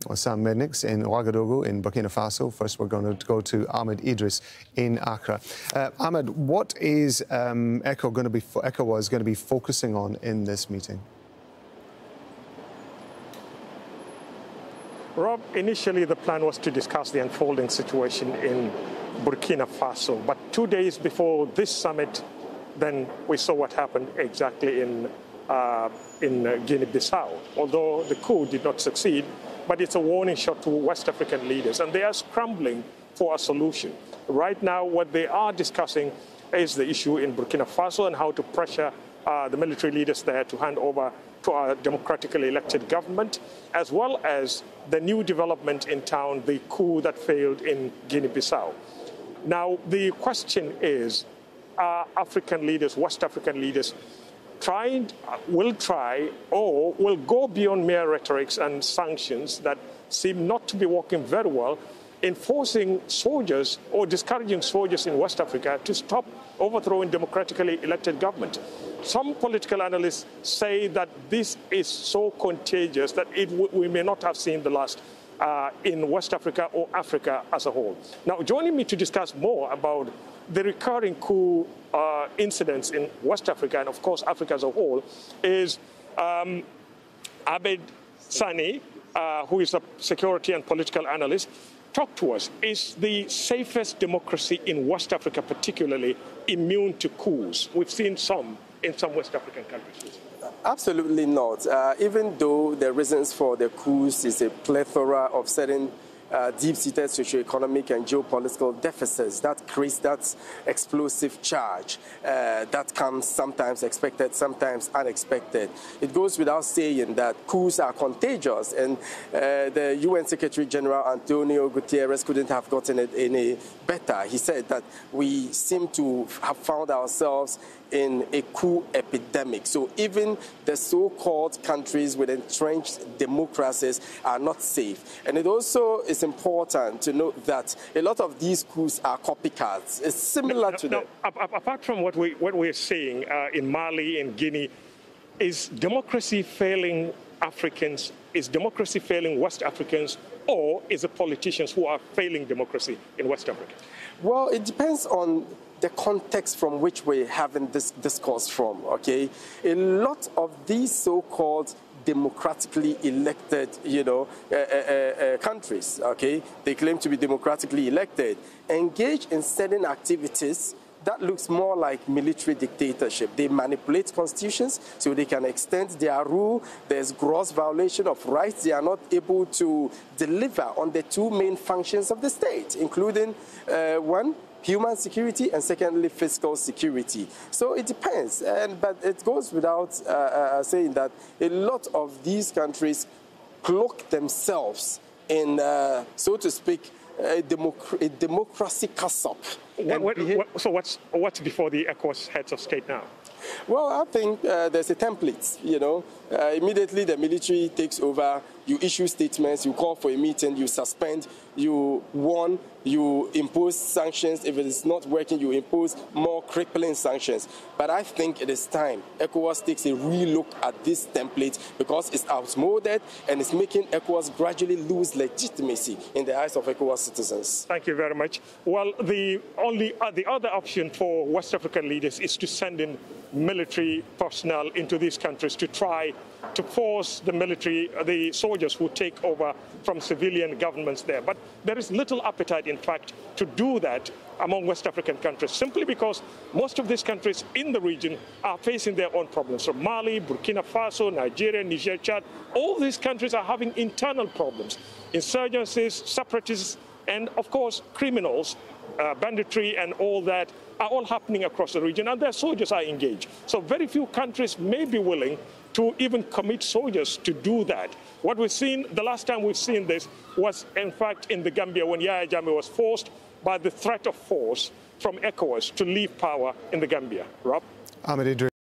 for Sam Mednix in Ouagadougou in Burkina Faso. First, we're going to go to Ahmed Idris in Accra. Ahmed, what is ECOWAS going to be focusing on in this meeting? Rob, initially the plan was to discuss the unfolding situation in Burkina Faso, but 2 days before this summit, then we saw what happened exactly in Guinea-Bissau. Although the coup did not succeed, but it's a warning shot to West African leaders, and they are scrambling for a solution. Right now, what they are discussing is the issue in Burkina Faso and how to pressure the military leaders there to hand over to a democratically elected government, as well as the new development in town, the coup that failed in Guinea-Bissau. Now, the question is, are African leaders, West African leaders, will try or will go beyond mere rhetorics and sanctions that seem not to be working very well in forcing soldiers or discouraging soldiers in West Africa to stop overthrowing democratically elected government. Some political analysts say that this is so contagious that we may not have seen the last in West Africa or Africa as a whole. Now, joining me to discuss more about the recurring coup incidents in West Africa and, of course, Africa as a whole is Adib Saani, who is a security and political analyst. Talk to us. Is the safest democracy in West Africa particularly immune to coups? We've seen some in some West African countries. Absolutely not. Even though the reasons for the coups is a plethora of certain deep-seated socioeconomic and geopolitical deficits that creates that explosive charge that comes sometimes expected, sometimes unexpected. It goes without saying that coups are contagious, and the UN Secretary General Antonio Guterres couldn't have gotten it any better. He said that we seem to have found ourselves in a coup epidemic. So even the so-called countries with entrenched democracies are not safe. And it also is important to note that a lot of these coups are copycats. It's similar to the... Apart from what we're seeing in Mali and Guinea, is democracy failing Africans? Is democracy failing West Africans? Or is it politicians who are failing democracy in West Africa? Well, it depends on the context from which we're having this discourse from, okay? A lot of these so-called democratically elected, countries, okay? They claim to be democratically elected, engage in certain activities that looks more like military dictatorship. They manipulate constitutions so they can extend their rule. There's gross violation of rights. They are not able to deliver on the two main functions of the state, including one, human security, and secondly, fiscal security. So it depends, but it goes without saying that a lot of these countries cloak themselves in, so to speak, a democracy cusp. So what's before the ECOWAS heads of state now? Well, I think there's a template, Immediately the military takes over, you issue statements, you call for a meeting, you suspend, you warn, you impose sanctions. If it is not working, you impose more crippling sanctions. But I think it is time ECOWAS takes a real look at this template because it's outmoded and it's making ECOWAS gradually lose legitimacy in the eyes of ECOWAS citizens. Thank you very much. Well, the other option for West African leaders is to send in military personnel into these countries to try to force the soldiers who take over from civilian governments there. But there is little appetite, in fact, to do that among West African countries, simply because most of these countries in the region are facing their own problems. So Mali, Burkina Faso, Nigeria, Niger, Chad, all these countries are having internal problems. Insurgencies, separatists, and of course criminals, banditry and all that are all happening across the region, and their soldiers are engaged. So very few countries may be willing to even commit soldiers to do that. What we've seen, the last time we've seen this was, in fact, in the Gambia when Yahya Jammeh was forced by the threat of force from ECOWAS to leave power in the Gambia. Rob? Ahmed Idris.